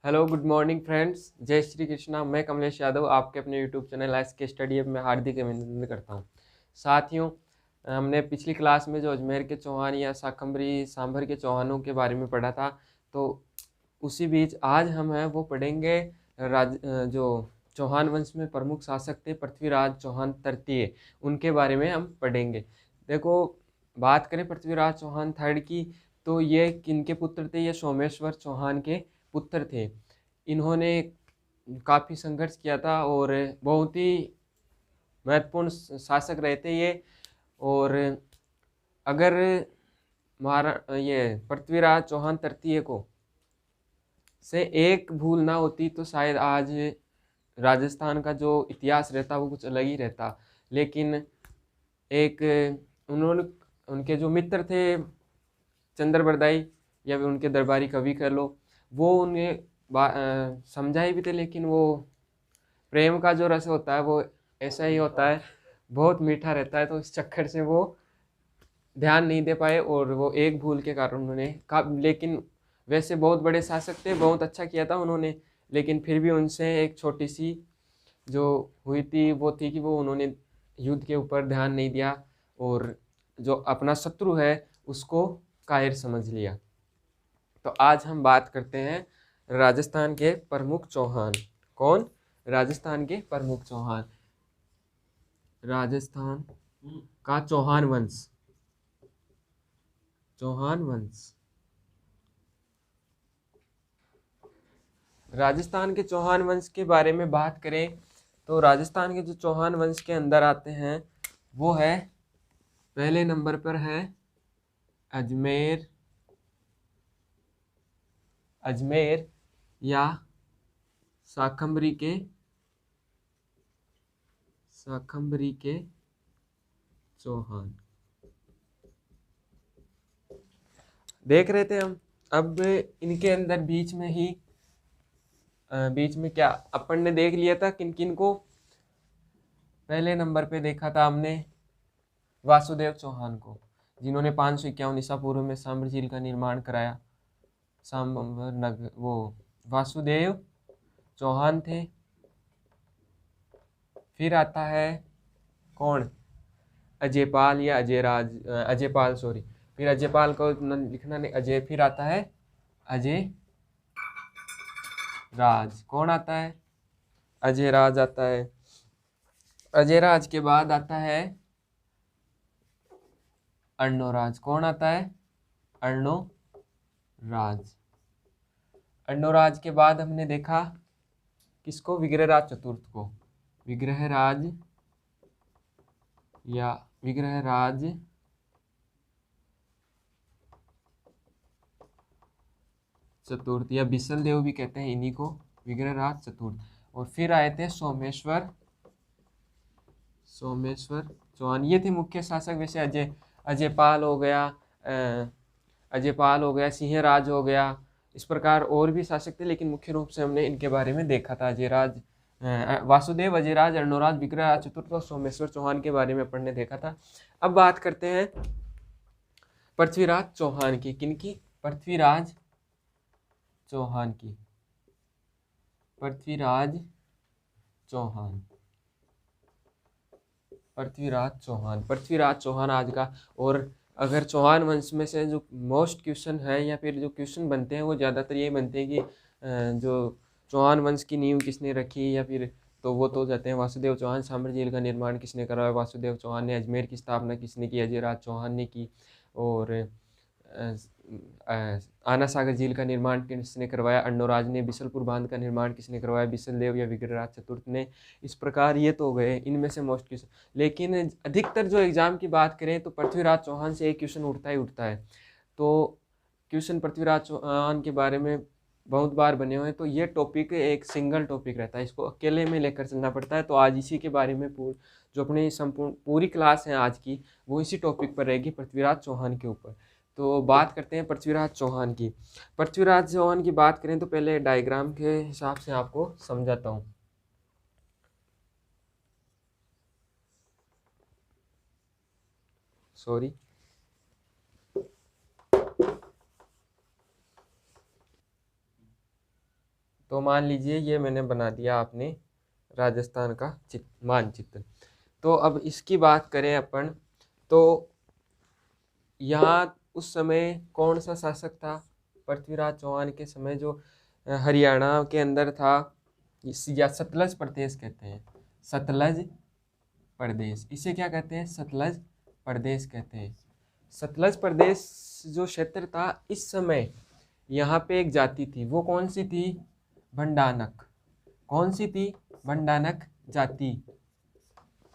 Hello good morning friends, जय श्री कृष्णा। मैं कमलेश यादव आपके अपने यूट्यूब चैनल एस के स्टडी में हार्दिक अभिनंदन करता हूं। साथियों, हमने पिछली क्लास में जो अजमेर के चौहान या शाकंभरी सांभर के चौहानों के बारे में पढ़ा था, तो उसी बीच आज हम हैं वो पढ़ेंगे जो चौहान वंश में प्रमुख शासक थे पृथ्वीराज चौहान तृतीय, उनके बारे में हम पढ़ेंगे। देखो, बात करें पृथ्वीराज चौहान थर्ड की, तो ये किनके पुत्र थे? ये सोमेश्वर चौहान के पुत्र थे। इन्होंने काफ़ी संघर्ष किया था और बहुत ही महत्वपूर्ण शासक रहे थे ये। और अगर ये पृथ्वीराज चौहान तृतीय को से एक भूल ना होती तो शायद आज राजस्थान का जो इतिहास रहता वो कुछ अलग ही रहता। लेकिन एक उन्होंने उनके जो मित्र थे चंद्रबरदाई या फिर उनके दरबारी कवि कह लो, वो उन्हें समझाए भी थे, लेकिन वो प्रेम का जो रस होता है वो ऐसा ही होता है, बहुत मीठा रहता है। तो इस चक्कर से वो ध्यान नहीं दे पाए और वो एक भूल के कारण उन्होंने लेकिन वैसे बहुत बड़े शासक थे, बहुत अच्छा किया था उन्होंने। लेकिन फिर भी उनसे एक छोटी सी जो हुई थी वो थी कि वो उन्होंने युद्ध के ऊपर ध्यान नहीं दिया और जो अपना शत्रु है उसको कायर समझ लिया। तो आज हम बात करते हैं राजस्थान के प्रमुख चौहान। कौन? राजस्थान के प्रमुख चौहान, राजस्थान का चौहान वंश। चौहान वंश, राजस्थान के चौहान वंश के बारे में बात करें तो राजस्थान के जो चौहान वंश के अंदर आते हैं वो है, पहले नंबर पर है अजमेर, अजमेर या शाकंभरी के, शाकंभरी के चौहान। देख रहे थे हम। अब इनके अंदर बीच में क्या अपन ने देख लिया था, किन किन को? पहले नंबर पे देखा था हमने वासुदेव चौहान को, जिन्होंने 551 ईसा पूर्व में सांभर झील का निर्माण कराया। सांभर नगर, वो वासुदेव चौहान थे। फिर आता है कौन? अजयपाल या अजयराज, अजयपाल सॉरी। फिर अजयपाल को लिखना नहीं, अजय। फिर आता है अजय राज। कौन आता है? अजय राज आता है। अजय राज के बाद आता है अर्णोराज। कौन आता है? अर्णोराज। अर्णोराज के बाद हमने देखा किसको? विग्रहराज चतुर्थ को। विग्रहराज या विग्रहराज चतुर्थ या बिसल देव भी कहते हैं इन्हीं को, विग्रहराज चतुर्थ। और फिर आए थे सोमेश्वर, सोमेश्वर चौहान। ये थे मुख्य शासक। वैसे अजयपाल हो गया, अजयपाल हो गया, सिंहराज हो गया, इस प्रकार और भी शासक थे, लेकिन मुख्य रूप से हमने इनके बारे में देखा था। अजयराज, वासुदेव, अजयराज, अर्णोराज, विग्रहराज चतुर्थ और सोमेश्वर चौहान के बारे में अपन ने देखा था। अब बात करते हैं पृथ्वीराज चौहान की। किनकी? पृथ्वीराज चौहान की। पृथ्वीराज चौहान, पृथ्वीराज चौहान, पृथ्वीराज चौहान आज का। और अगर चौहान वंश में से जो मोस्ट क्वेश्चन है या फिर जो क्वेश्चन बनते हैं वो ज़्यादातर ये बनते हैं कि जो चौहान वंश की नींव किसने रखी, या फिर तो वो तो जाते हैं वासुदेव चौहान। सांभर झील का निर्माण किसने कराया? वासुदेव चौहान ने। अजमेर की स्थापना किसने की? अजयराज चौहान ने की। और आना सागर झील का निर्माण किसने करवाया? अर्णोराज ने। बिसलपुर बांध का निर्माण किसने करवाया? बिसल देव या विग्रहराज चतुर्थ ने। इस प्रकार ये तो गए इनमें से मोस्ट क्वेश्चन। लेकिन अधिकतर जो एग्जाम की बात करें तो पृथ्वीराज चौहान से एक क्वेश्चन उठता ही उठता है। तो क्वेश्चन पृथ्वीराज चौहान के बारे में बहुत बार बने हुए हैं, तो ये टॉपिक एक सिंगल टॉपिक रहता है, इसको अकेले में लेकर चलना पड़ता है। तो आज इसी के बारे में जो अपनी संपूर्ण पूरी क्लास है आज की, वो इसी टॉपिक पर रहेगी, पृथ्वीराज चौहान के ऊपर। तो बात करते हैं पृथ्वीराज चौहान की। पृथ्वीराज चौहान की बात करें तो पहले डायग्राम के हिसाब से आपको समझाता हूँ। सॉरी, तो मान लीजिए ये मैंने बना दिया आपने राजस्थान का मानचित्र। तो अब इसकी बात करें अपन, तो यहाँ उस समय कौन सा शासक था? पृथ्वीराज चौहान के समय जो हरियाणा के अंदर था, या सतलज प्रदेश कहते हैं, सतलज प्रदेश, इसे क्या कहते हैं? सतलज प्रदेश कहते हैं। सतलज प्रदेश जो क्षेत्र था, इस समय यहाँ पे एक जाति थी, वो कौन सी थी? भंडानक। कौन सी थी? भंडानक जाति।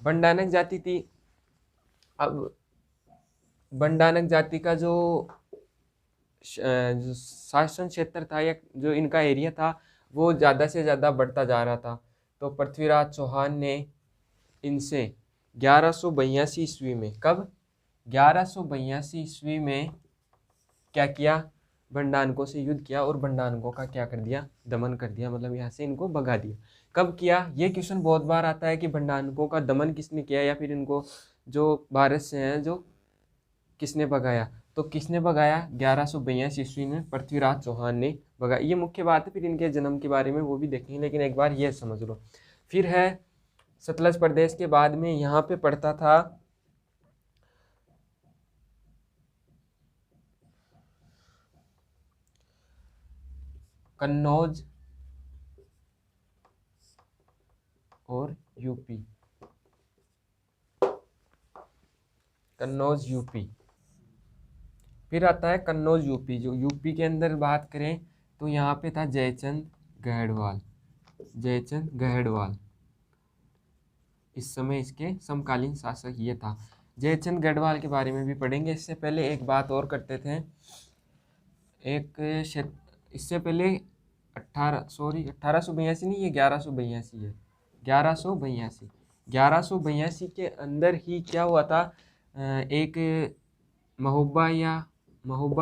भंडानक जाति थी। अब भंडानक जाति का जो शासन क्षेत्र था, या जो इनका एरिया था, वो ज़्यादा से ज़्यादा बढ़ता जा रहा था। तो पृथ्वीराज चौहान ने इनसे 1182 ईस्वी में, कब? 1182 ईस्वी में क्या किया? भंडानकों से युद्ध किया और भंडानकों का क्या कर दिया? दमन कर दिया, मतलब यहाँ से इनको भगा दिया। कब किया? ये क्वेश्चन बहुत बार आता है कि भंडानकों का दमन किसने किया, या फिर इनको जो भारत से हैं जो किसने भगाया? तो किसने भगाया? 1182 ईस्वी में पृथ्वीराज चौहान ने भगाया। ये मुख्य बात है, फिर इनके जन्म के बारे में वो भी देखेंगे, लेकिन एक बार ये समझ लो। फिर है सतलज प्रदेश के बाद में यहाँ पे पड़ता था कन्नौज और यूपी। कन्नौज यूपी। फिर आता है कन्नौज यूपी। जो यूपी के अंदर बात करें तो यहाँ पे था जयचंद गहड़वाल। जयचंद गहड़वाल इस समय इसके समकालीन शासक ये था। जयचंद गढ़वाल के बारे में भी पढ़ेंगे। इससे पहले एक बात और करते थे, इससे पहले 1882 नहीं, ये 1182 है। 1182 के अंदर ही क्या हुआ था? एक महोबा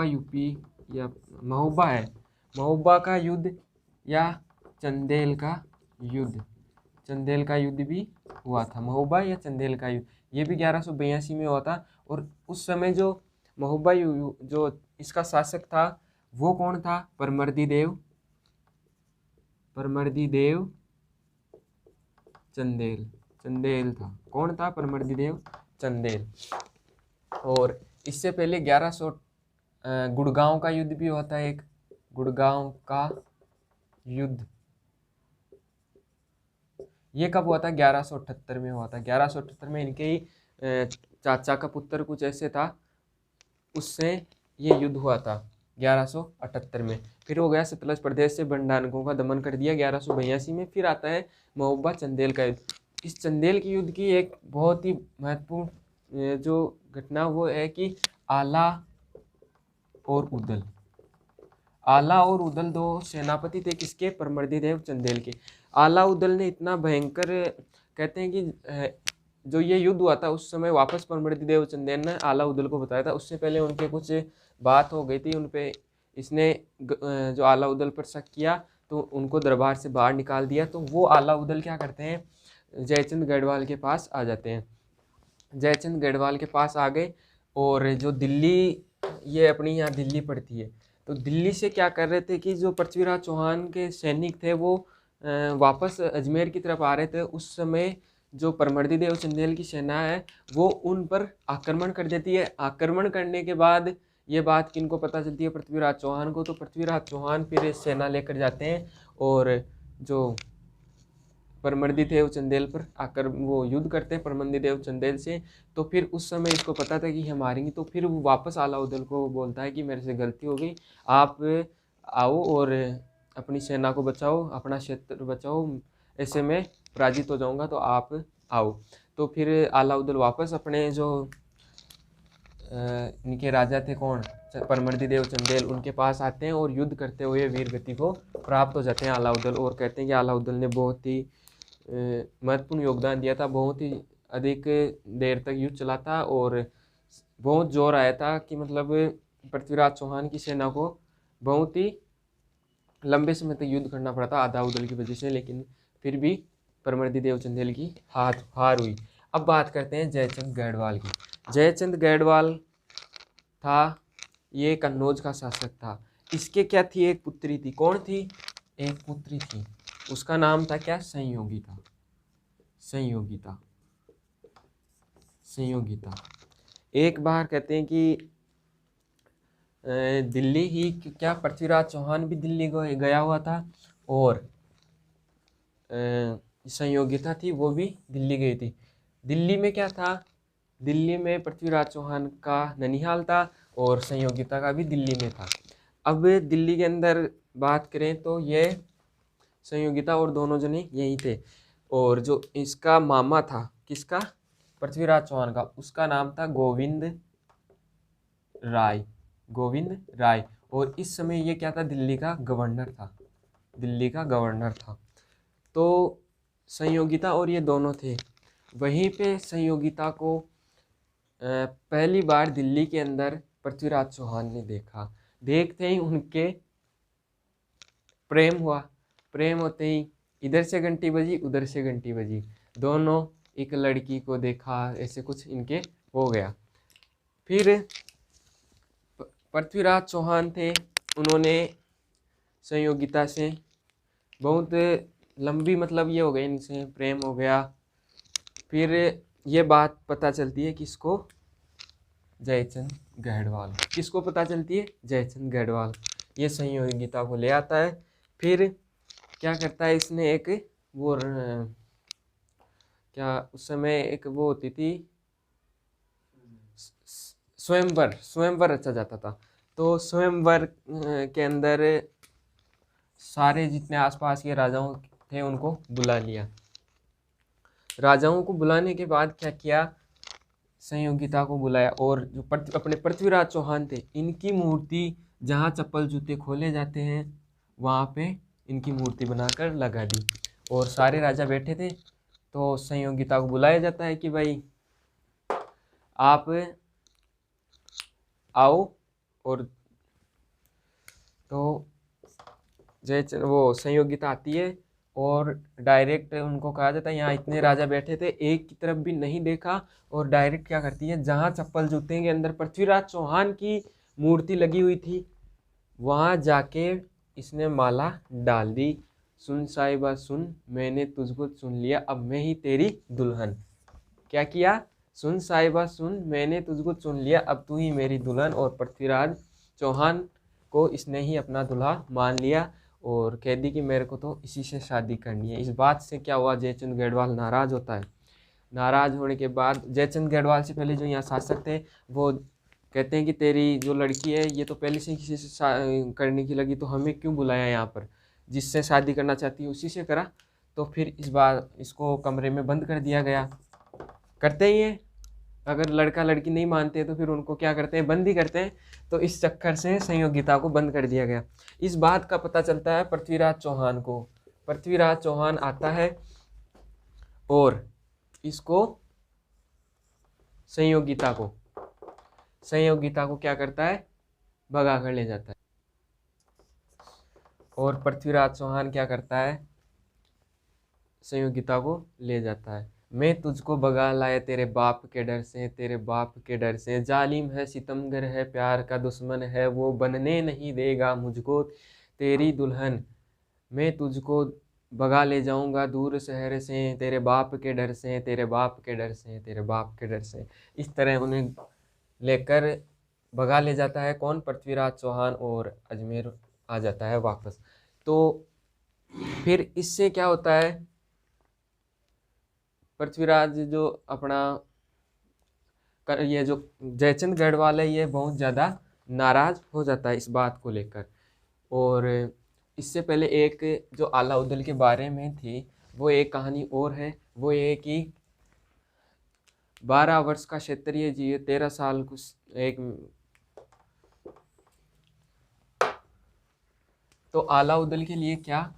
यूपी, या महोबा है, महोबा का युद्ध या चंदेल का युद्ध, चंदेल का युद्ध भी हुआ था। महोबा या चंदेल का युद्ध, ये भी 1182 में हुआ था। और उस समय जो महोबा जो इसका शासक था वो कौन था? परमर्दी देव चंदेल था। कौन था? परमर्दी देव चंदेल। और इससे पहले 1100 गुड़गांव का युद्ध भी होता है, एक गुड़गांव का युद्ध। ये कब हुआ था? 1178 में हुआ था। 1178 में इनके ही चाचा का पुत्र कुछ ऐसे था, उससे ये युद्ध हुआ था 1178 में। फिर हो गया सतलज प्रदेश से भंडानकों का दमन कर दिया 1182 में। फिर आता है महोबा चंदेल का युद्ध। इस चंदेल की युद्ध की एक बहुत ही महत्वपूर्ण जो घटना वो है कि आला और उदल दो सेनापति थे। किसके? परमर्दी देव चंदेल के। आला उदल ने इतना भयंकर, कहते हैं कि जो ये युद्ध हुआ था उस समय वापस परमर्दी देव चंदेल ने आला उदल को बताया था। उससे पहले उनके कुछ बात हो गई थी उन पे, इसने जो आला उदल पर शक किया तो उनको दरबार से बाहर निकाल दिया। तो वो आला उदल क्या करते हैं? जयचंद गढ़वाल के पास आ जाते हैं। जयचंद गढ़वाल के पास आ गए, और जो दिल्ली, ये अपनी यहाँ दिल्ली पड़ती है, तो दिल्ली से क्या कर रहे थे कि जो पृथ्वीराज चौहान के सैनिक थे वो वापस अजमेर की तरफ आ रहे थे। उस समय जो परमर्दी देव चंदेल की सेना है वो उन पर आक्रमण कर देती है। आक्रमण करने के बाद ये बात किनको पता चलती है? पृथ्वीराज चौहान को। तो पृथ्वीराज चौहान फिर सेना लेकर जाते हैं और जो परमर्दी देव चंदेल पर आकर वो युद्ध करते हैं परमर्दी देव चंदेल से। तो फिर उस समय इसको पता था कि हम हारेंगे, तो फिर वो वापस आला उदल को बोलता है कि मेरे से गलती हो गई, आप आओ और अपनी सेना को बचाओ, अपना क्षेत्र बचाओ, ऐसे में पराजित हो जाऊंगा, तो आप आओ। तो फिर आला उदल वापस अपने जो इनके राजा थे, कौन? परमर्दी देव चंदेल, उनके पास आते हैं और युद्ध करते हुए वीर गति को प्राप्त हो जाते हैं आला उदल। और कहते हैं कि आला उदल ने बहुत ही महत्वपूर्ण योगदान दिया था, बहुत ही अधिक देर तक युद्ध चला था और बहुत जोर आया था कि मतलब पृथ्वीराज चौहान की सेना को बहुत ही लंबे समय तक युद्ध करना पड़ा था आला उदल की वजह से, लेकिन फिर भी परमर्दी देव चंदेल की हार हुई। अब बात करते हैं जयचंद गढ़वाल की। जयचंद गढ़वाल था, ये कन्नौज का शासक था। इसके क्या थी? एक पुत्री थी। कौन थी? एक पुत्री थी, उसका नाम था क्या? संयोगिता। संयोगिता। संयोगिता। एक बार कहते हैं कि दिल्ली ही क्या, पृथ्वीराज चौहान भी दिल्ली गया हुआ था, और संयोगिता थी वो भी दिल्ली गई थी। दिल्ली में क्या था? दिल्ली में पृथ्वीराज चौहान का ननिहाल था और संयोगिता का भी दिल्ली में था। अब दिल्ली के अंदर बात करें तो ये संयोगिता और दोनों जने यही थे, और जो इसका मामा था, किसका? पृथ्वीराज चौहान का, उसका नाम था गोविंद राय। गोविंद राय। और इस समय ये क्या था? दिल्ली का गवर्नर था। दिल्ली का गवर्नर था। तो संयोगिता और ये दोनों थे। वहीं पे संयोगिता को पहली बार दिल्ली के अंदर पृथ्वीराज चौहान ने देखा। देखते ही उनके प्रेम हुआ। प्रेम होते ही इधर से घंटी बजी, उधर से घंटी बजी, दोनों एक लड़की को देखा, ऐसे कुछ इनके हो गया। फिर पृथ्वीराज चौहान थे, उन्होंने संयोगिता से बहुत लंबी, मतलब ये हो गई, इनसे प्रेम हो गया। फिर ये बात पता चलती है किसको? जयचंद गढ़वाल। किसको पता चलती है? जयचंद गढ़वाल। ये संयोगिता को ले आता है। फिर क्या करता है इसने, एक वो क्या उस समय एक वो होती थी, स्वयंवर। स्वयंवर रचा जाता था। तो स्वयंवर के अंदर सारे जितने आसपास के राजाओं थे उनको बुला लिया। राजाओं को बुलाने के बाद क्या किया? संयोगिता को बुलाया, और जो अपने पृथ्वीराज चौहान थे, इनकी मूर्ति जहाँ चप्पल जूते खोले जाते हैं वहाँ पे इनकी मूर्ति बनाकर लगा दी। और सारे राजा बैठे थे, तो संयोगिता को बुलाया जाता है कि भाई आप आओ। और तो वो संयोगिता आती है, और डायरेक्ट उनको कहा जाता है, यहाँ इतने राजा बैठे थे, एक की तरफ भी नहीं देखा, और डायरेक्ट क्या करती है, जहाँ चप्पल जूते के अंदर पृथ्वीराज चौहान की मूर्ति लगी हुई थी वहाँ जाके इसने माला डाल दी। सुन साहिबा सुन, मैंने तुझको चुन लिया, अब मैं ही तेरी दुल्हन। क्या किया? सुन साहिबा सुन, मैंने तुझको चुन लिया, अब तू ही मेरी दुल्हन। और पृथ्वीराज चौहान को इसने ही अपना दूल्हा मान लिया, और कह दी कि मेरे को तो इसी से शादी करनी है। इस बात से क्या हुआ? जयचंद गढ़वाल नाराज होता है। नाराज होने के बाद जयचंद गढ़वाल से पहले जो यहाँ शासक थे वो कहते हैं कि तेरी जो लड़की है ये तो पहले से ही किसी से करने की लगी, तो हमें क्यों बुलाया यहाँ पर? जिससे शादी करना चाहती है उसी से करा। तो फिर इस बार इसको कमरे में बंद कर दिया गया। करते ही हैं, अगर लड़का लड़की नहीं मानते तो फिर उनको क्या करते हैं? बंद ही करते हैं। तो इस चक्कर से संयोगिता को बंद कर दिया गया। इस बात का पता चलता है पृथ्वीराज चौहान को। पृथ्वीराज चौहान आता है और इसको संयोगिता को क्या करता है? भगा कर ले जाता है। और पृथ्वीराज चौहान क्या करता है? संयोगिता को ले जाता है। मैं तुझको भगा लाया तेरे बाप के डर से, तेरे बाप के डर से, जालिम है सितमगर है प्यार का दुश्मन है, वो बनने नहीं देगा मुझको तेरी दुल्हन। मैं तुझको भगा ले जाऊंगा दूर शहर से, तेरे बाप के डर से, तेरे बाप के डर से, तेरे बाप के डर से। इस तरह उन्हें लेकर भगा ले जाता है कौन? पृथ्वीराज चौहान, और अजमेर आ जाता है वापस। तो फिर इससे क्या होता है? पृथ्वीराज जो अपना ये जो जयचंद गढ़वाल है ये बहुत ज़्यादा नाराज हो जाता है इस बात को लेकर। और इससे पहले एक जो अलाउद्दीन के बारे में थी वो एक कहानी और है। वो ये कि 12 वर्ष का क्षत्रिय जी 13 साल कुछ एक। तो अलाउद्दीन के लिए क्या,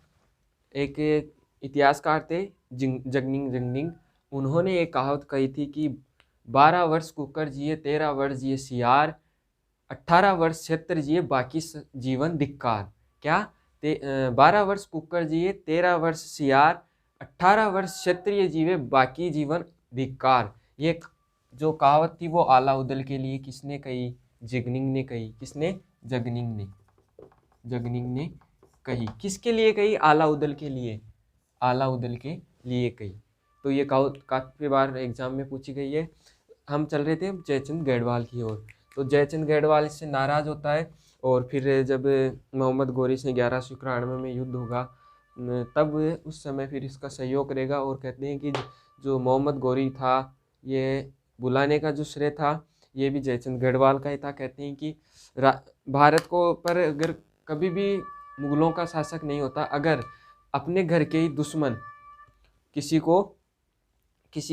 एक इतिहासकार थे जगनिंग जगनिंग, उन्होंने एक कहावत कही थी कि 12 वर्ष कुकर जिए 13 वर्ष जिए सियार, 18 वर्ष क्षेत्र जिए बाकी जीवन धिक्कार। क्या? 12 वर्ष कुकर जिए 13 वर्ष सियार, 18 वर्ष क्षत्रिय जीवे बाकी जीवन धिक्कार। ये जो कहावत थी वो अलाउद्दीन के लिए किसने कही? जगनिंग ने कही। किसने? जगनिंग ने। जगनिंग ने कही। किसके लिए कही? आलाउद्दीन के लिए, आलाउद्दीन के लिए कही। तो ये काफ़ी बार एग्जाम में पूछी गई है। हम चल रहे थे जयचंद गढ़वाल की ओर। तो जयचंद गढ़वाल इससे नाराज़ होता है और फिर जब मोहम्मद गोरी से 1191 में युद्ध होगा तब उस समय फिर इसका सहयोग करेगा और कहते हैं कि जो मोहम्मद गोरी था ये बुलाने का जो श्रेय था ये भी जयचंद गढ़वाल का ही था। कहते हैं कि भारत को पर अगर कभी भी मुगलों का शासक नहीं होता अगर अपने घर के ही दुश्मन किसी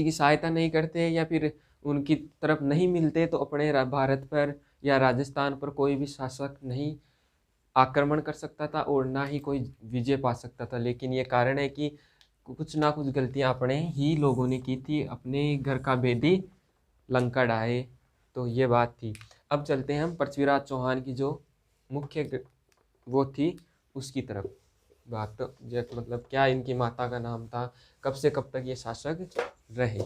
की सहायता नहीं करते या फिर उनकी तरफ नहीं मिलते तो अपने भारत पर या राजस्थान पर कोई भी शासक नहीं आक्रमण कर सकता था और ना ही कोई विजय पा सकता था। लेकिन ये कारण है कि कुछ ना कुछ गलतियां अपने ही लोगों ने की थी, अपने घर का भेदी लंका ढाए। तो ये बात थी। अब चलते हैं हम पृथ्वीराज चौहान की जो मुख्य वो थी उसकी तरफ। बात तो मतलब क्या इनकी माता का नाम था, कब से कब तक ये शासक रहे।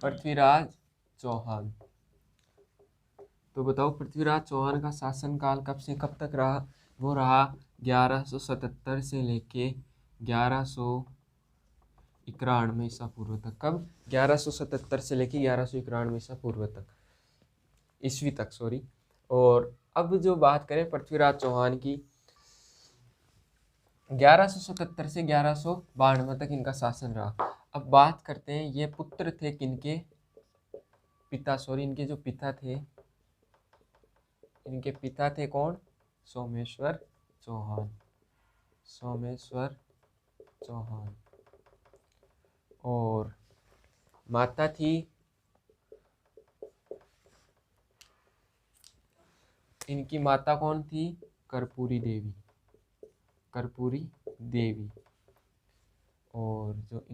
पृथ्वीराज चौहान, तो बताओ पृथ्वीराज चौहान का शासनकाल कब से कब तक रहा? वो रहा 1177 से लेके 1191 ईसा पूर्व तक। कब? 1177 से लेके 1191 ईसा पूर्व तक, ईस्वी तक, सॉरी। और अब जो बात करें पृथ्वीराज चौहान की, 1177 से 1192 तक इनका शासन रहा। अब बात करते हैं ये पुत्र थे किनके? इनके जो पिता थे, इनके पिता थे कौन? सोमेश्वर चौहान, सोमेश्वर चौहान। और माता थी इनकी माता कौन थी? कर्पूरी देवी, कर्पूरी देवी। और जो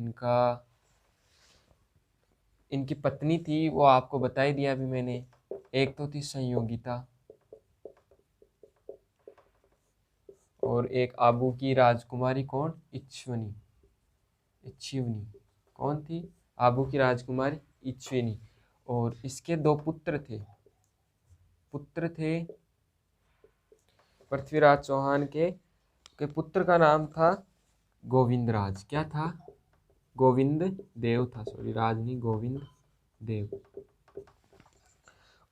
इनकी पत्नी थी वो आपको बता ही दिया अभी मैंने, एक तो थी संयोगिता और एक आबू की राजकुमारी कौन? इच्छिवनी, इच्छिवनी कौन थी? आबू की राजकुमारी इच्छिवनी। और इसके दो पुत्र थे पृथ्वीराज चौहान के पुत्र का नाम था गोविंदराज। क्या था? गोविंद देव था, सॉरी, राज नहीं, गोविंद देव,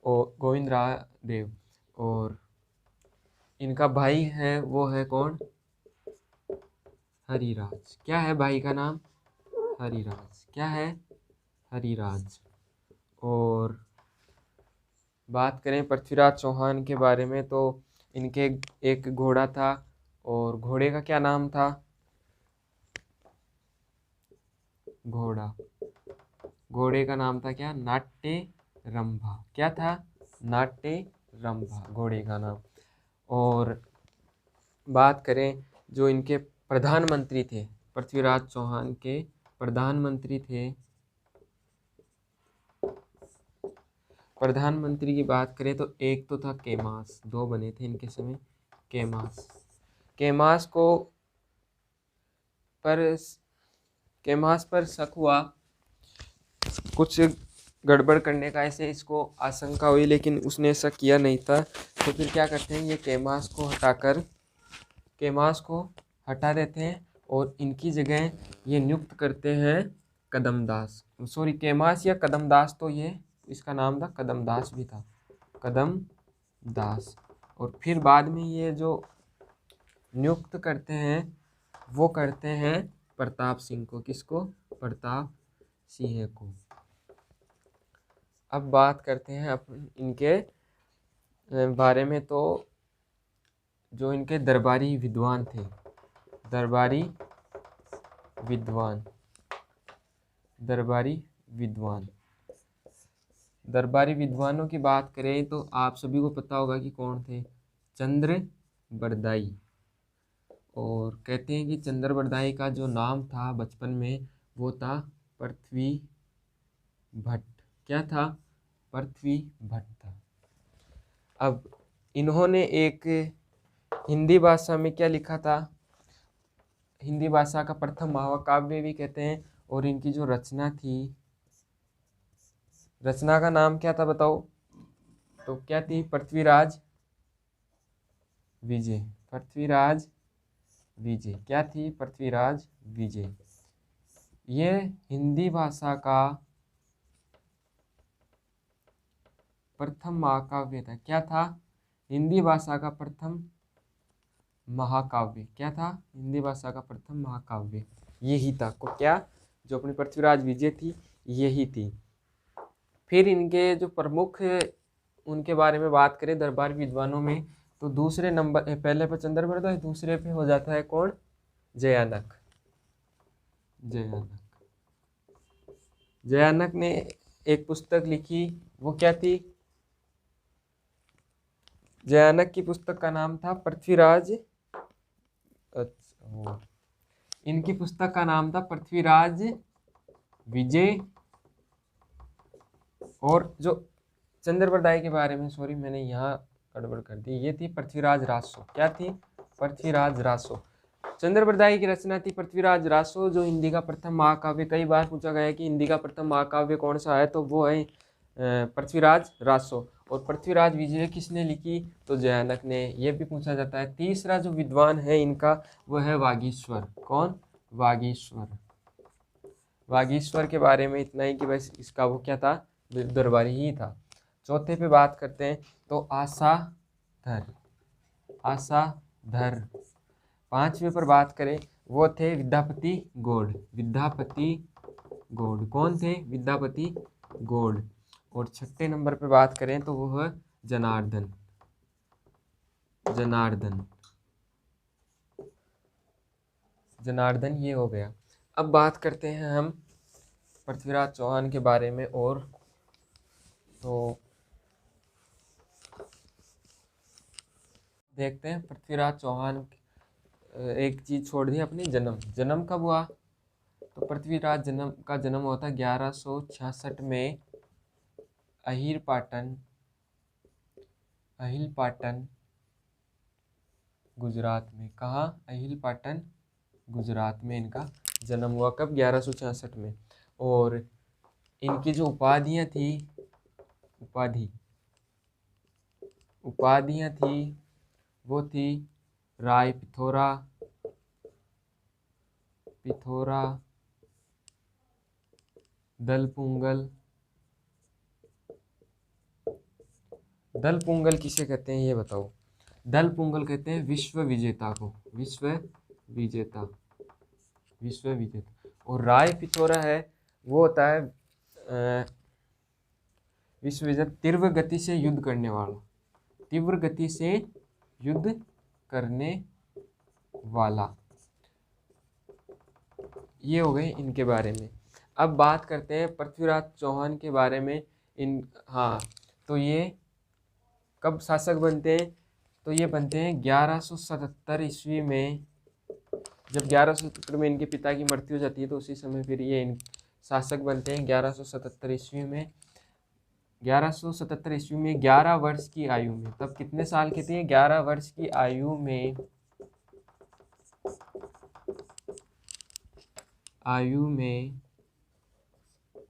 और गोविंद देव। और इनका भाई है वो है कौन? हरिराज। क्या है भाई का नाम? हरिराज। क्या है? हरिराज। और बात करें पृथ्वीराज चौहान के बारे में तो इनके एक घोड़ा था और घोड़े का क्या नाम था? घोड़े का नाम था क्या? नाट्य रंभा। क्या था? नाट्य रंभा घोड़े का नाम। और बात करें जो इनके प्रधानमंत्री थे, पृथ्वीराज चौहान के प्रधानमंत्री थे, प्रधानमंत्री की बात करें तो एक तो था केमास, दो बने थे इनके समय। केमास पर शक हुआ कुछ गड़बड़ करने का, ऐसे इसको आशंका हुई, लेकिन उसने ऐसा किया नहीं था। तो फिर क्या करते हैं, ये केमास को हटा देते हैं और इनकी जगह ये नियुक्त करते हैं कदमदास, सॉरी केमास या कदमदास, तो ये इसका नाम था कदमदास भी था, कदमदास। और फिर बाद में ये जो नियुक्त करते हैं वो करते हैं प्रताप सिंह को। किसको? प्रताप सिंह को। अब बात करते हैं अपन इनके बारे में। तो जो इनके दरबारी विद्वान थे, दरबारी विद्वानों की बात करें तो आप सभी को पता होगा कि कौन थे? चंद्र बरदाई। और कहते हैं कि चंद्र बरदाई का जो नाम था बचपन में वो था पृथ्वी भट्ट। क्या था? पृथ्वी भट्ट था। अब इन्होंने एक हिंदी भाषा में क्या लिखा था? हिंदी भाषा का प्रथम महाकाव्य भी कहते हैं। और इनकी जो रचना थी, रचना का नाम क्या था बताओ? तो क्या थी? पृथ्वीराज विजय। पृथ्वीराज विजय क्या थी? पृथ्वीराज विजय। ये हिंदी भाषा का प्रथम महाकाव्य था। क्या था? हिंदी भाषा का प्रथम महाकाव्य। क्या था? हिंदी भाषा का प्रथम महाकाव्य यही था। को क्या? जो अपनी पृथ्वीराज विजय थी यही थी। फिर इनके जो प्रमुख, उनके बारे में बात करें दरबार विद्वानों में, तो दूसरे नंबर, पहले पे चंद्रप्रद है, दूसरे पे हो जाता है कौन? जयानक। जयानक। जयानक ने एक पुस्तक लिखी, वो क्या थी? जयानक की पुस्तक का नाम था पृथ्वीराज, अच्छा, इनकी पुस्तक का नाम था पृथ्वीराज विजय। और जो चंद्रप्रदाय के बारे में, सॉरी मैंने यहाँ गड़बड़ कर दी, ये थी पृथ्वीराज रासो। क्या थी? पृथ्वीराज रासो। चंद्रप्रदाय की रचना थी पृथ्वीराज रासो, जो हिंदी का प्रथम महाकाव्य। कई बार पूछा गया है कि हिंदी का प्रथम महाकाव्य कौन सा है, तो वो है पृथ्वीराज रासो। और पृथ्वीराज विजय किसने लिखी? तो जयानक ने। यह भी पूछा जाता है। तीसरा जो विद्वान है इनका, वो है वागीश्वर। कौन? वागीश्वर। वागीश्वर के बारे में इतना ही कि बस इसका वो क्या था? दरबारी ही था। चौथे पे बात करते हैं तो आशाधर। आशाधर। पांचवे पर बात करें, वो थे विद्यापति गौड़। विद्यापति गौड़ कौन थे? विद्यापति गौड़। और छठे नंबर पे बात करें तो वो है जनार्दन। जनार्दन। जनार्दन ये हो गया। अब बात करते हैं हम पृथ्वीराज चौहान के बारे में। और तो देखते हैं पृथ्वीराज चौहान। एक चीज छोड़ दी अपनी, जन्म कब हुआ? तो पृथ्वीराज का जन्म हुआ था 1166 में अहिर पाटन गुजरात में। कहाँ? अहिल पाटन गुजरात में इनका जन्म हुआ। कब? 1166 में। और इनकी जो उपाधियां थी, उपाधियां थी, वो थी राय पिथौरा, दलपुंगल। दलपुंगल किसे कहते हैं ये बताओ? दलपुंगल कहते हैं विश्व विजेता को। विश्व विजेता। और राय पिथौरा है, वो होता है विश्व विजेता, तीव्र गति से युद्ध करने वाला। तीव्र गति से युद्ध करने वाला। ये हो गए इनके बारे में। अब बात करते हैं पृथ्वीराज चौहान के बारे में। हाँ, तो ये कब शासक बनते हैं? तो ये बनते हैं 1177 ईस्वी में। जब 1177 में इनके पिता की मृत्यु हो जाती है, तो उसी समय फिर ये शासक बनते हैं 1177 ईस्वी में। 1177 ईस्वी में 11 वर्ष की आयु में। तब कितने साल के थे? 11 वर्ष की आयु में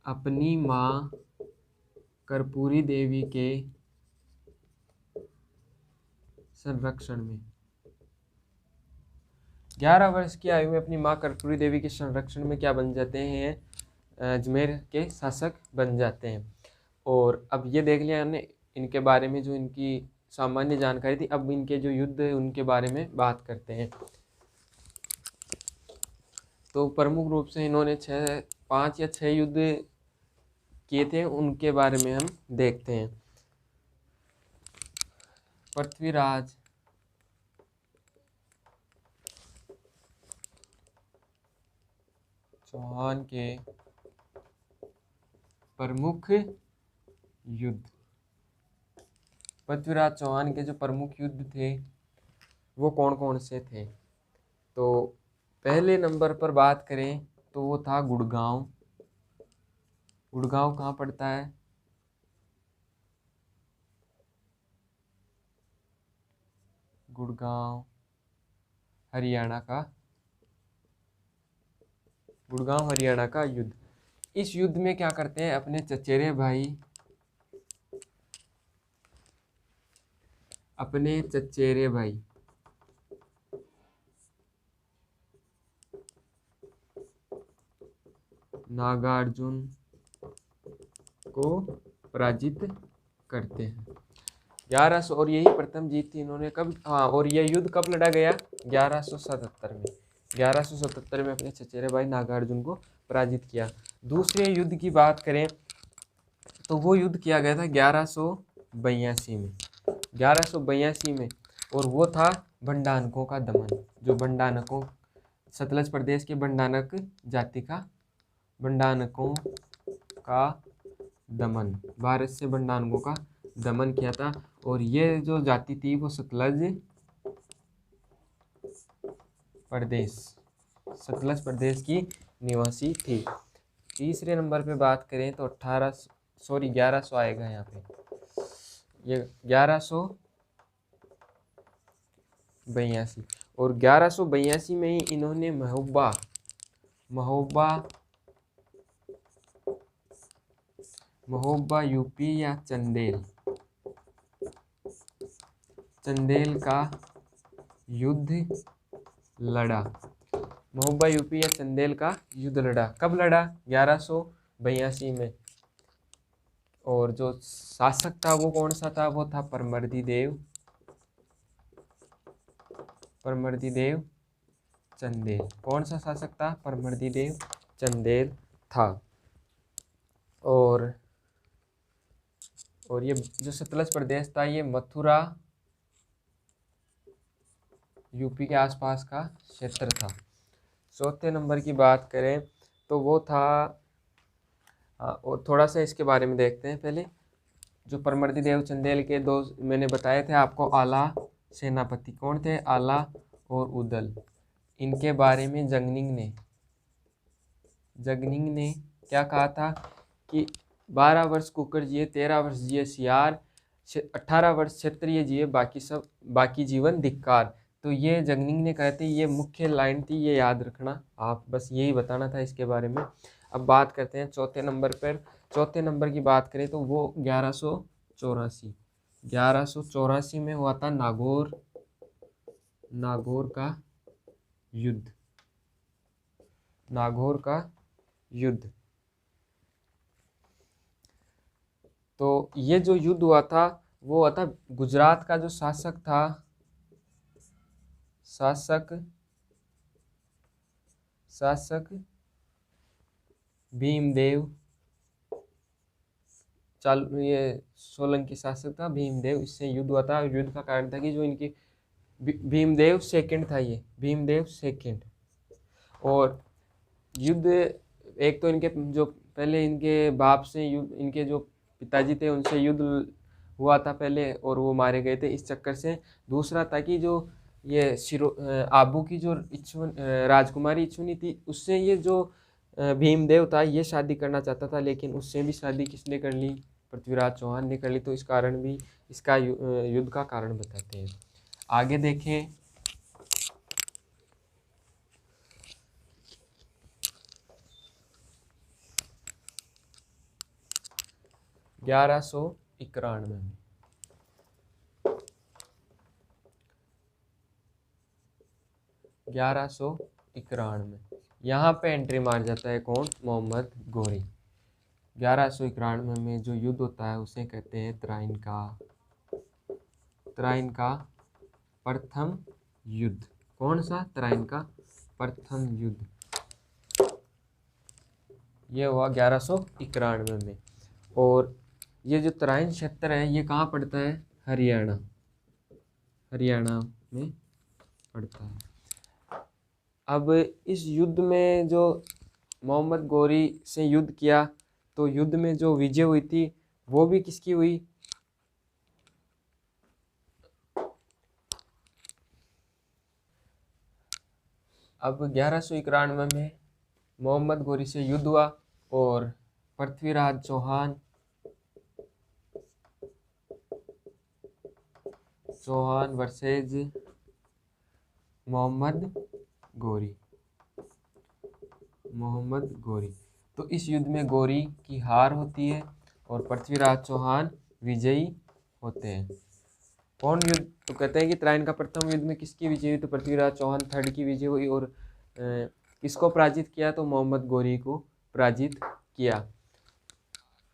अपनी माँ कर्पूरी देवी के संरक्षण में। 11 वर्ष की आयु में अपनी माँ कर्पूरी देवी के संरक्षण में क्या बन जाते हैं? अजमेर के शासक बन जाते हैं। और अब ये देख लिया हमने इनके बारे में, जो इनकी सामान्य जानकारी थी। अब इनके जो युद्ध है उनके बारे में बात करते हैं। तो प्रमुख रूप से इन्होंने 5 या 6 युद्ध किए थे, उनके बारे में हम देखते हैं। पृथ्वीराज चौहान के प्रमुख युद्ध। पृथ्वीराज चौहान के जो प्रमुख युद्ध थे वो कौन कौन से थे? तो पहले नंबर पर बात करें तो वो था गुड़गांव। गुड़गांव कहाँ पड़ता है? गुड़गांव हरियाणा का युद्ध। इस युद्ध में क्या करते हैं? अपने चचेरे भाई अपने चचेरे भाई नागार्जुन को पराजित करते हैं। 1100 और यही प्रथम जीत थी इन्होंने कब, हाँ, और यह युद्ध कब लड़ा गया? 1177 में। 1177 में अपने चचेरे भाई नागार्जुन को पराजित किया। दूसरे युद्ध की बात करें तो वो युद्ध किया गया था 1182 में। 1182 में, और वो था भंडानकों का दमन। जो भंडानकों, सतलज प्रदेश के भंडानक जाति का, भंडानकों का दमन, भारत से भंडानकों का दमन किया था। और ये जो जाति थी वो सतलज प्रदेश की निवासी थी। तीसरे नंबर पे बात करें तो 1100 आएगा यहाँ पे। ये 1182, और 1182 में ही इन्होंने महोबा यूपी या चंदेल का युद्ध लड़ा। महोबा यूपी या चंदेल का युद्ध लड़ा। कब लड़ा? 1182 में। और जो शासक था वो कौन सा था? वो था परमर्दी देव चंदेल। कौन सा शासक था? परमर्दी देव चंदेल था। और ये जो सतलज प्रदेश था ये मथुरा यूपी के आसपास का क्षेत्र था। चौथे नंबर की बात करें तो वो था, और थोड़ा सा इसके बारे में देखते हैं पहले। जो परमर्दी देव चंदेल के दो मैंने बताए थे आपको आला सेनापति कौन थे? आला और उदल। इनके बारे में जगनिंग ने क्या कहा था कि 12 वर्ष कुकर जिए, 13 वर्ष जिए सियार, 18 वर्ष क्षत्रिय जिए, बाकी जीवन धिक्कार। तो ये जगनिंग ने कहे थे, ये मुख्य लाइन थी, ये याद रखना, आप बस यही बताना था इसके बारे में। अब बात करते हैं चौथे नंबर पर। चौथे नंबर की बात करें तो वो 1184 में हुआ था नागौर का युद्ध। तो ये जो युद्ध हुआ था वो हुआ था, गुजरात का जो शासक था, शासक भीमदेव ये सोलंकी शासक था भीमदेव, इससे युद्ध हुआ था। युद्ध का कारण था कि जो इनकी भीमदेव सेकंड था, ये भीमदेव सेकंड। और युद्ध, एक तो इनके जो पहले इनके बाप से युद्ध, इनके जो पिताजी थे उनसे युद्ध हुआ था पहले, और वो मारे गए थे इस चक्कर से। दूसरा था कि जो ये आबू की जो राजकुमारी इच्छुनी थी, उससे ये जो भीमदेव था ये शादी करना चाहता था, लेकिन उससे भी शादी किसने कर ली? पृथ्वीराज चौहान ने कर ली। तो इस कारण भी इसका युद्ध का कारण बताते हैं। आगे देखें, ग्यारह सौ इक्यानवे में यहाँ पे एंट्री मार जाता है कौन? मोहम्मद गोरी। 1191 में जो युद्ध होता है उसे कहते हैं तराइन का प्रथम युद्ध। कौन सा? तराइन का प्रथम युद्ध। ये हुआ 1191 में। और ये जो तराइन क्षेत्र है ये कहाँ पड़ता है? हरियाणा में पड़ता है। अब इस युद्ध में जो मोहम्मद गोरी से युद्ध किया, तो युद्ध में जो विजय हुई थी वो भी किसकी हुई? अब 1191 में मोहम्मद गोरी से युद्ध हुआ, और पृथ्वीराज चौहान वर्सेज मोहम्मद गोरी। तो इस युद्ध में गोरी की हार होती है और पृथ्वीराज चौहान विजयी होते हैं। कौन युद्ध? तो कहते हैं कि तराइन का प्रथम युद्ध में किसकी विजय हुई? तो पृथ्वीराज चौहान थर्ड की विजय हुई। और किसको पराजित किया? तो मोहम्मद गौरी को पराजित किया।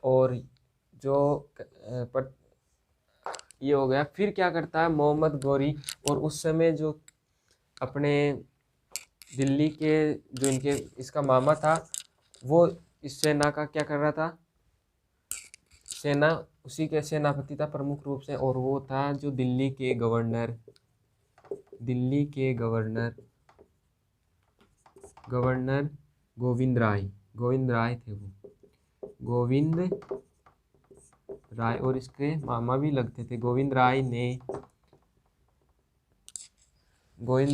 और जो ये हो गया। फिर क्या करता है मोहम्मद गौरी, और उस समय जो अपने दिल्ली के जो इनके इसका मामा था वो इस सेना का क्या कर रहा था? सेना उसी के सेनापति था प्रमुख रूप से, और वो था जो दिल्ली के गवर्नर गोविंद राय थे वो, गोविंद राय, और इसके मामा भी लगते थे। गोविंद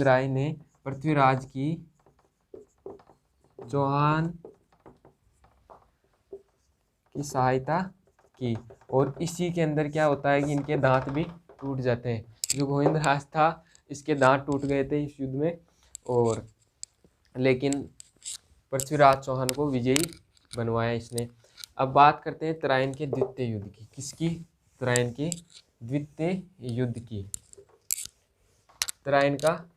राय ने पृथ्वीराज की चौहान की सहायता की, और इसी के अंदर क्या होता है कि इनके दांत भी टूट जाते हैं। जो गोविंद राज था इसके दांत टूट गए थे इस युद्ध में, और लेकिन पृथ्वीराज चौहान को विजयी बनवाया इसने। अब बात करते हैं तराइन के द्वितीय युद्ध की। किसकी? तराइन के द्वितीय युद्ध की। तराइन का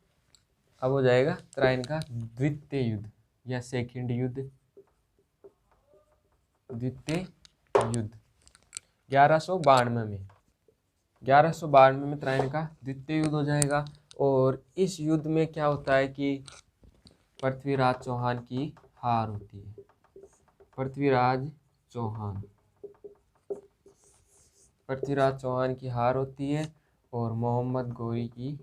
अब हो जाएगा तराइन का द्वितीय युद्ध या सेकंड युद्ध, द्वितीय युद्ध 1192 में तराइन का द्वितीय युद्ध हो जाएगा। और इस युद्ध में क्या होता है कि पृथ्वीराज चौहान की हार होती है। पृथ्वीराज चौहान की हार होती है, और मोहम्मद गौरी की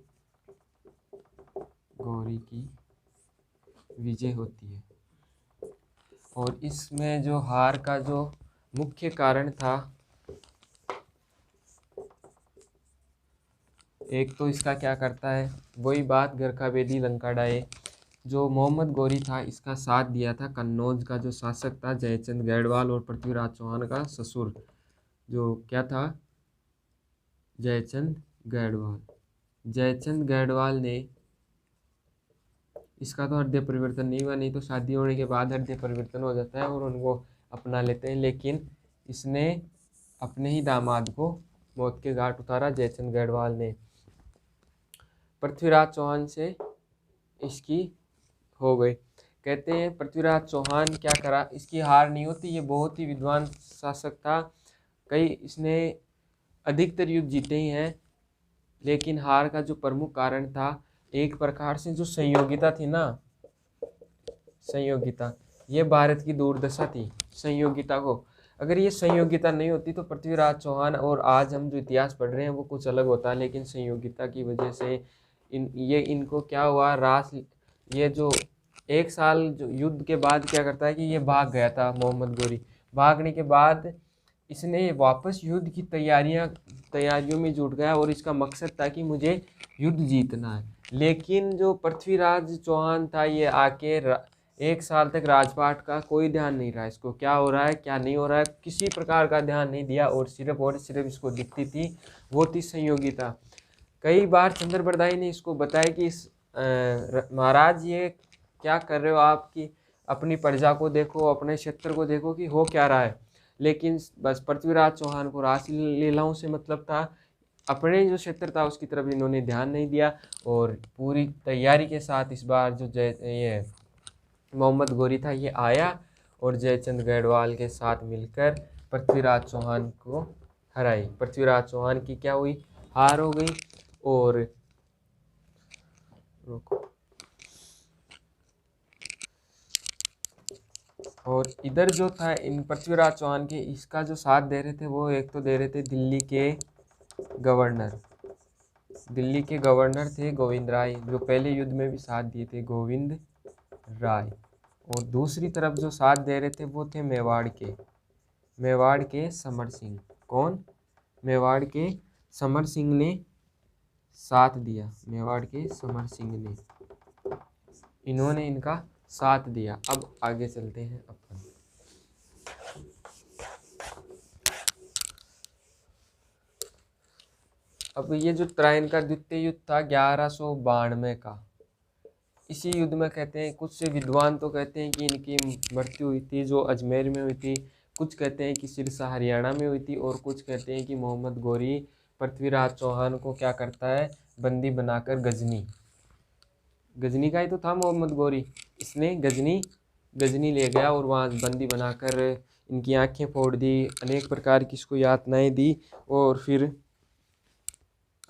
विजय होती है। और इसमें जो हार का जो मुख्य कारण था, एक तो इसका क्या करता है, वही बात गरखा बेदी लंका डाये। जो मोहम्मद गौरी था इसका साथ दिया था कन्नौज का जो शासक था जयचंद गढ़वाल, और पृथ्वीराज चौहान का ससुर जो क्या था? जयचंद गढ़वाल ने, इसका तो हृदय परिवर्तन नहीं हुआ, नहीं तो शादी होने के बाद हृदय परिवर्तन हो जाता है और उनको अपना लेते हैं, लेकिन इसने अपने ही दामाद को मौत के घाट उतारा। जयचंद गढ़वाल ने पृथ्वीराज चौहान से इसकी हो गई। कहते हैं पृथ्वीराज चौहान क्या करा, इसकी हार नहीं होती, ये बहुत ही विद्वान शासक था, इसने अधिकतर युद्ध जीते ही हैं, लेकिन हार का जो प्रमुख कारण था, एक प्रकार से जो संयोगिता थी ना, ये भारत की दुर्दशा थी। संयोगिता को, अगर ये संयोगिता नहीं होती तो पृथ्वीराज चौहान और आज हम जो इतिहास पढ़ रहे हैं वो कुछ अलग होता है, लेकिन संयोगिता की वजह से इनको क्या हुआ, ये जो एक साल जो युद्ध के बाद क्या करता है कि ये भाग गया था मोहम्मद गौरी। भागने के बाद इसने वापस युद्ध की तैयारियों में जुट गया, और इसका मकसद था कि मुझे युद्ध जीतना है। लेकिन जो पृथ्वीराज चौहान था ये आके एक साल तक राजपाट का कोई ध्यान नहीं रहा, इसको क्या हो रहा है क्या नहीं हो रहा है किसी प्रकार का ध्यान नहीं दिया, और सिर्फ इसको दिखती थी वो थी संयोगिता। कई बार चंद्रबरदाई ने इसको बताया कि महाराज ये क्या कर रहे हो आप, कि अपनी प्रजा को देखो, अपने क्षेत्र को देखो कि हो क्या रहा है। लेकिन बस पृथ्वीराज चौहान को रास लीलाओं से मतलब था, अपने जो क्षेत्र था उसकी तरफ इन्होंने ध्यान नहीं दिया, और पूरी तैयारी के साथ इस बार जो ये मोहम्मद गौरी था ये आया, और जयचंद गढ़वाल के साथ मिलकर पृथ्वीराज चौहान को हराई। पृथ्वीराज चौहान की क्या हुई, हार हो गई। और इधर जो था इन पृथ्वीराज चौहान के इसका जो साथ दे रहे थे वो एक तो दे रहे थे दिल्ली के गवर्नर थे गोविंद राय, जो पहले युद्ध में भी साथ दिए थे गोविंद राय। और दूसरी तरफ जो साथ दे रहे थे वो थे मेवाड़ के समर सिंह। कौन? मेवाड़ के समर सिंह ने साथ दिया, मेवाड़ के समर सिंह ने, इन्होंने इनका साथ दिया। अब आगे चलते हैं अपन। अब ये जो तराइन का द्वितीय युद्ध था 1192 का, इसी युद्ध में कहते हैं कुछ से विद्वान तो कहते हैं कि इनकी मृत्यु हुई थी जो अजमेर में हुई थी, कुछ कहते हैं कि सिरसा हरियाणा में हुई थी, और कुछ कहते हैं कि मोहम्मद गौरी पृथ्वीराज चौहान को क्या करता है, बंदी बनाकर गजनी का ही तो था मोहम्मद गौरी, इसने गजनी ले गया और वहाँ बंदी बनाकर इनकी आंखें फोड़ दी, अनेक प्रकार की इसको यातनाएं दी। और फिर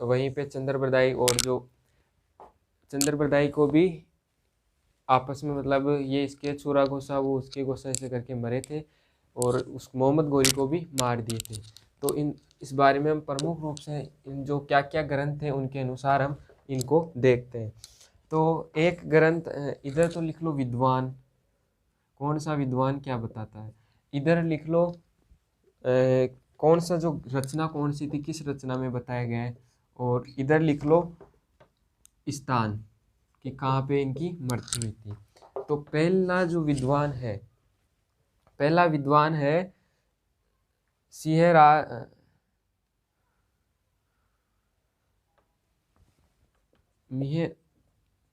वहीं पे चंद्रबरदाई और जो चंद्रबरदाई को भी आपस में मतलब ये इसके छुरा घोसा वो उसके घोसा ऐसे करके मरे थे और उस मोहम्मद गौरी को भी मार दिए थे। तो इस बारे में हम प्रमुख रूप से इन जो क्या क्या ग्रंथ हैं उनके अनुसार हम इनको देखते हैं। तो एक ग्रंथ इधर तो लिख लो विद्वान, कौन सा विद्वान क्या बताता है, इधर लिख लो कौन सा जो रचना कौन सी थी, किस रचना में बताया गया है, और इधर लिख लो स्थान कि कहाँ पे इनकी मृत्यु हुई थी। तो पहला विद्वान है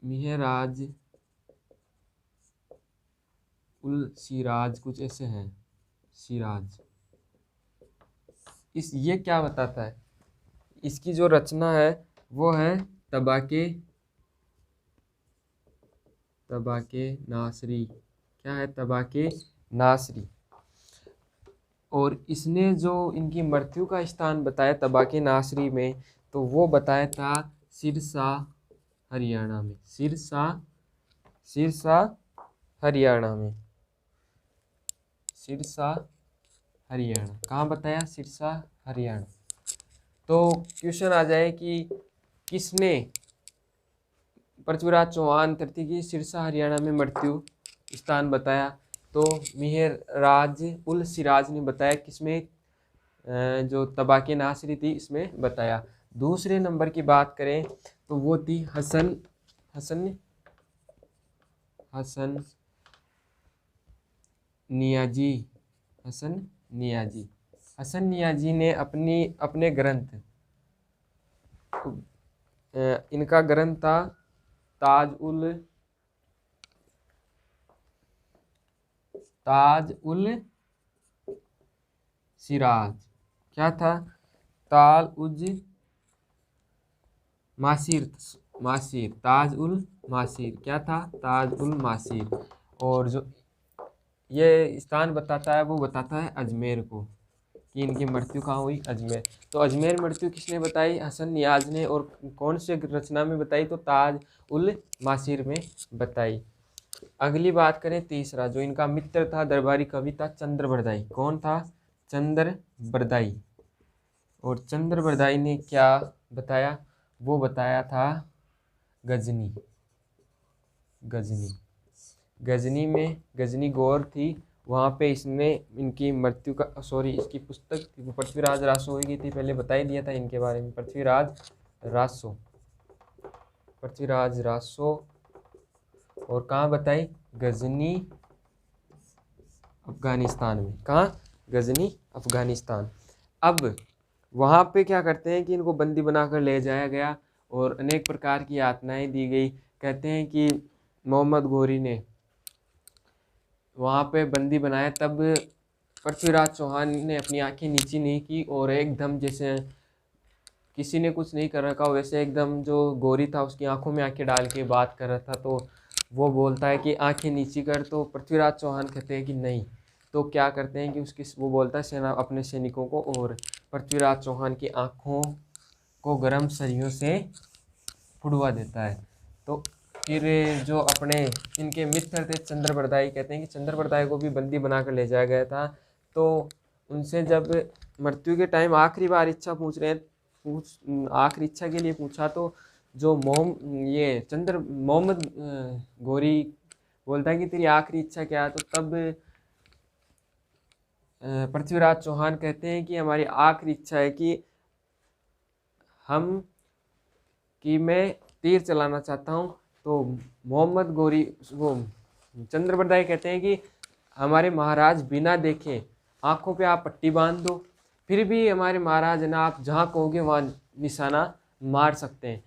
मिहराज उल सिराज, कुछ ऐसे हैं, सिराज। ये क्या बताता है, इसकी जो रचना है वो है तबाके नासरी। क्या है, तबाके नासरी। और इसने जो इनकी मृत्यु का स्थान बताया तबाके नासरी में, तो वो बताया था सिरसा हरियाणा में। सिरसा हरियाणा कहाँ बताया, सिरसा हरियाणा। तो क्वेश्चन आ जाए कि किसने पृथ्वीराज चौहान तृतीय की सिरसा हरियाणा में मृत्यु स्थान बताया, तो मिहराज उल सिराज ने बताया। किसमें, जो तबाके नासरी थी इसमें बताया। दूसरे नंबर की बात करें तो वो थी हसन नियाजी ने अपने ग्रंथ, इनका ग्रंथ था ताज उल सिराज। क्या था, ताज उल मासीर। क्या था, ताज उल मासीर। और जो ये स्थान बताता है वो बताता है अजमेर को, कि इनकी मृत्यु कहाँ हुई, अजमेर। तो अजमेर मृत्यु किसने बताई, हसन नियाज ने। और कौन से रचना में बताई, तो ताज उल मासीर में बताई। अगली बात करें तीसरा, जो इनका मित्र था दरबारी कवि था चंद्रबरदाई। कौन था, चंद्रबरदाई। और चंद्रबरदाई ने क्या बताया, वो बताया था गजनी गौर थी, वहाँ पे इसने इनकी मृत्यु का इसकी पुस्तक पृथ्वीराज रासो हुई थी, पहले बता ही दिया था इनके बारे में। पृथ्वीराज रासो। और कहाँ बताई, गजनी अफगानिस्तान में। कहाँ, गजनी अफगानिस्तान। अब वहाँ पे क्या करते हैं कि इनको बंदी बनाकर ले जाया गया और अनेक प्रकार की यातनाएं दी गई। कहते हैं कि मोहम्मद गौरी ने वहाँ पे बंदी बनाया, तब पृथ्वीराज चौहान ने अपनी आंखें नीची नहीं की और एकदम जैसे किसी ने कुछ नहीं कर रखा वैसे एकदम जो गौरी था उसकी आंखों में आंखें डाल के बात कर रहा था। तो वो बोलता है कि आंखें नीची कर, तो पृथ्वीराज चौहान कहते हैं कि नहीं। तो क्या करते हैं कि वो बोलता है अपने सैनिकों को, और पृथ्वीराज चौहान की आंखों को गर्म सरियों से फुड़वा देता है। तो फिर जो अपने इनके मित्र थे चंद्रबरदाई, कहते हैं कि चंद्रबरदाई को भी बंदी बनाकर ले जाया गया था। तो उनसे जब मृत्यु के टाइम आखिरी बार इच्छा आखिरी इच्छा के लिए पूछा, तो जो मोहम्मद गौरी बोलता है कि तेरी आखिरी इच्छा क्या है। तो तब पृथ्वीराज चौहान कहते हैं कि हमारी आखिरी इच्छा है कि मैं तीर चलाना चाहता हूँ। तो मोहम्मद गौरी वो चंद्रबरदाई कहते हैं कि हमारे महाराज बिना देखे आंखों पे आप पट्टी बांध दो, फिर भी हमारे महाराज ना आप जहाँ कहोगे वहाँ निशाना मार सकते हैं।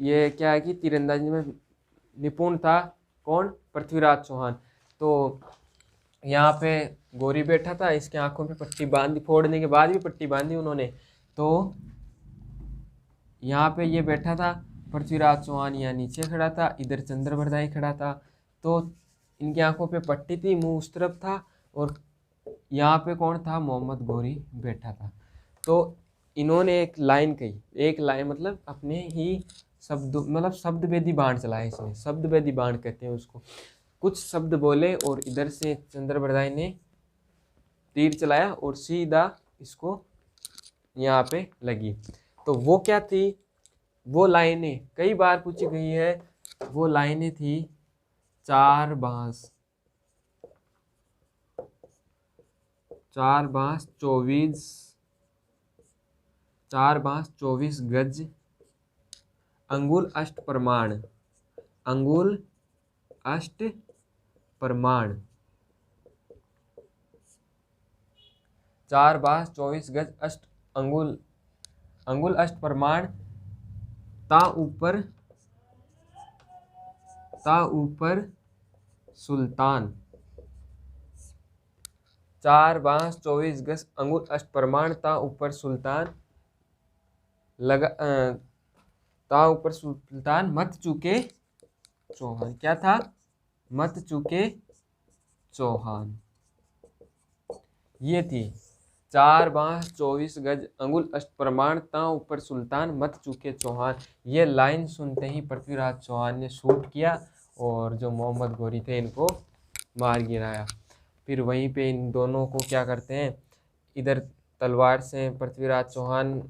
ये क्या है कि तीरंदाजी में निपुण था, कौन, पृथ्वीराज चौहान। तो यहाँ पे गौरी बैठा था, इसके आंखों पे पट्टी बांधी, फोड़ने के बाद भी पट्टी बांधी उन्होंने। तो यहाँ पे ये बैठा था पृथ्वीराज चौहान, यहाँ नीचे खड़ा था, इधर चंद्रबरदाई खड़ा था। तो इनकी आंखों पे पट्टी थी, मुंह उस तरफ था, और यहाँ पे कौन था, मोहम्मद गोरी बैठा था। तो इन्होंने एक लाइन कही, एक लाइन मतलब अपने ही शब्द, मतलब शब्द वेदी बाण चलाया इसने, शब्द वेदी बाण कहते हैं उसको। कुछ शब्द बोले और इधर से चंद्रबरदाई ने तीर चलाया और सीधा इसको यहाँ पे लगी। तो वो क्या थी, वो लाइनें कई बार पूछी गई है। वो लाइनें थी, चार बांस 24 गज, अंगुल अष्ट प्रमाण, अंगुल अष्ट प्रमाण, 4 बांस 24 गज अष्ट अंगुल, अंगुल अष्ट प्रमाण, ता ऊपर सुल्तान। 4 बांस 24 गज अंगुल अष्ट प्रमाण, ता ऊपर सुल्तान लगा, ता ऊपर सुल्तान मत चूके चौहान। क्या था, मत चूके चौहान। ये थी 4 बांस 24 गज अंगुल अष्ट प्रमाण, ता ऊपर सुल्तान मत चूके चौहान। ये लाइन सुनते ही पृथ्वीराज चौहान ने शूट किया और जो मोहम्मद गोरी थे इनको मार गिराया। फिर वहीं पे इन दोनों को क्या करते हैं, इधर तलवार से पृथ्वीराज चौहान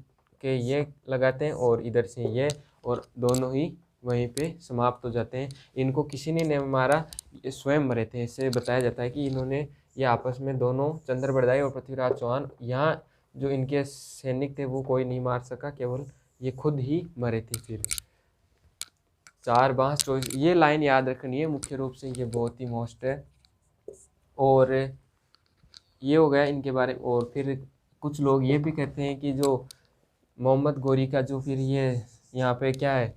के ये लगाते हैं और इधर से ये, और दोनों ही वहीं पे समाप्त हो जाते हैं। इनको किसी ने नहीं मारा, ये स्वयं मरे थे। इससे बताया जाता है कि इन्होंने ये आपस में दोनों, चंद्रबरदाई और पृथ्वीराज चौहान, यहाँ जो इनके सैनिक थे वो कोई नहीं मार सका, केवल ये खुद ही मरे थे। फिर 4 बांस 24, ये लाइन याद रखनी है मुख्य रूप से, ये बहुत ही मोस्ट है। और ये हो गया इनके बारे में। और फिर कुछ लोग ये भी कहते हैं कि जो मोहम्मद गोरी का जो फिर ये यहाँ पे क्या है,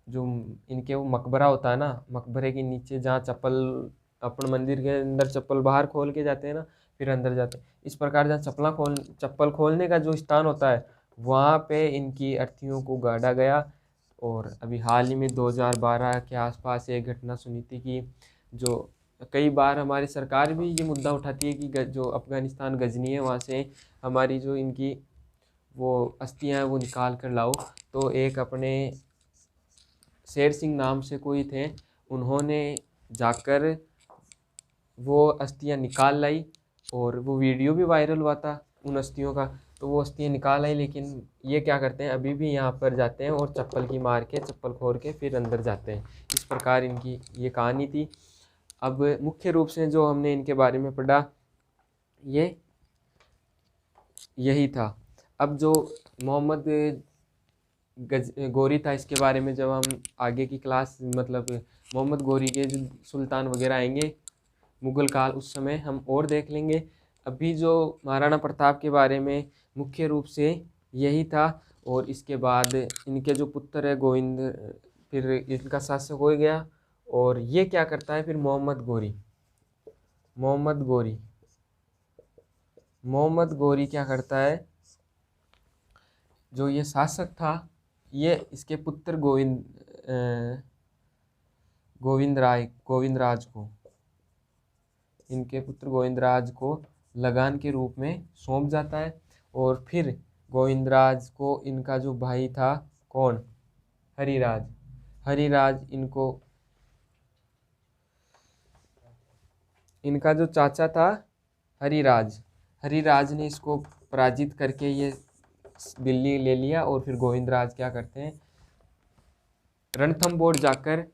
जो इनके वो मकबरा होता है ना, मकबरे के नीचे जहाँ चप्पल, अपन मंदिर के अंदर चप्पल बाहर खोल के जाते हैं ना, फिर अंदर जाते हैं, इस प्रकार जहाँ चप्पल खोलने का जो स्थान होता है, वहाँ पे इनकी अर्थियों को गाड़ा गया। और अभी हाल ही में 2012 के आसपास एक घटना सुनी थी कि जो कई बार हमारी सरकार भी ये मुद्दा उठाती है कि जो अफ़गानिस्तान गजनी है वहाँ से हमारी जो इनकी वो अस्थियाँ हैं वो निकाल कर लाओ। तो एक अपने शेर सिंह नाम से कोई थे, उन्होंने जाकर वो अस्थियाँ निकाल लाई और वो वीडियो भी वायरल हुआ था उन अस्थियों का। तो वो अस्थियाँ निकाल आई, लेकिन ये क्या करते हैं, अभी भी यहाँ पर जाते हैं और चप्पल की मार के, चप्पल खोल के फिर अंदर जाते हैं। इस प्रकार इनकी ये कहानी थी। अब मुख्य रूप से जो हमने इनके बारे में पढ़ा ये यही था। अब जो मोहम्मद गोरी था, इसके बारे में जब हम आगे की क्लास, मतलब मोहम्मद गोरी के जो सुल्तान वगैरह आएंगे मुग़ल काल, उस समय हम और देख लेंगे। अभी जो महाराणा प्रताप के बारे में मुख्य रूप से यही था। और इसके बाद इनके जो पुत्र है गोविंद, फिर इनका शासक हो गया। और ये क्या करता है फिर, मोहम्मद गोरी क्या करता है, जो ये शासक था, ये इसके पुत्र इनके पुत्र गोविंदराज को लगान के रूप में सौंप जाता है। और फिर गोविंदराज को इनका जो भाई था, कौन, हरिराज इनका जो चाचा था हरिराज ने इसको पराजित करके ये दिल्ली ले लिया। और फिर गोविंदराज क्या करते हैं, रणथंभौर जाकर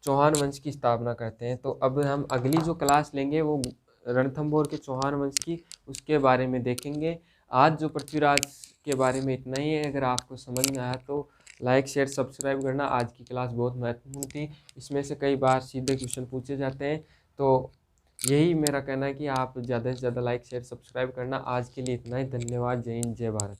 चौहान वंश की स्थापना करते हैं। तो अब हम अगली जो क्लास लेंगे वो रणथंभौर के चौहान वंश की, उसके बारे में देखेंगे। आज जो पृथ्वीराज के बारे में इतना ही है। अगर आपको समझ में आया तो लाइक शेयर सब्सक्राइब करना। आज की क्लास बहुत महत्वपूर्ण थी, इसमें से कई बार सीधे क्वेश्चन पूछे जाते हैं। तो यही मेरा कहना है कि आप ज़्यादा से ज़्यादा लाइक शेयर सब्सक्राइब करना। आज के लिए इतना ही, धन्यवाद। जय हिंद, जय भारत।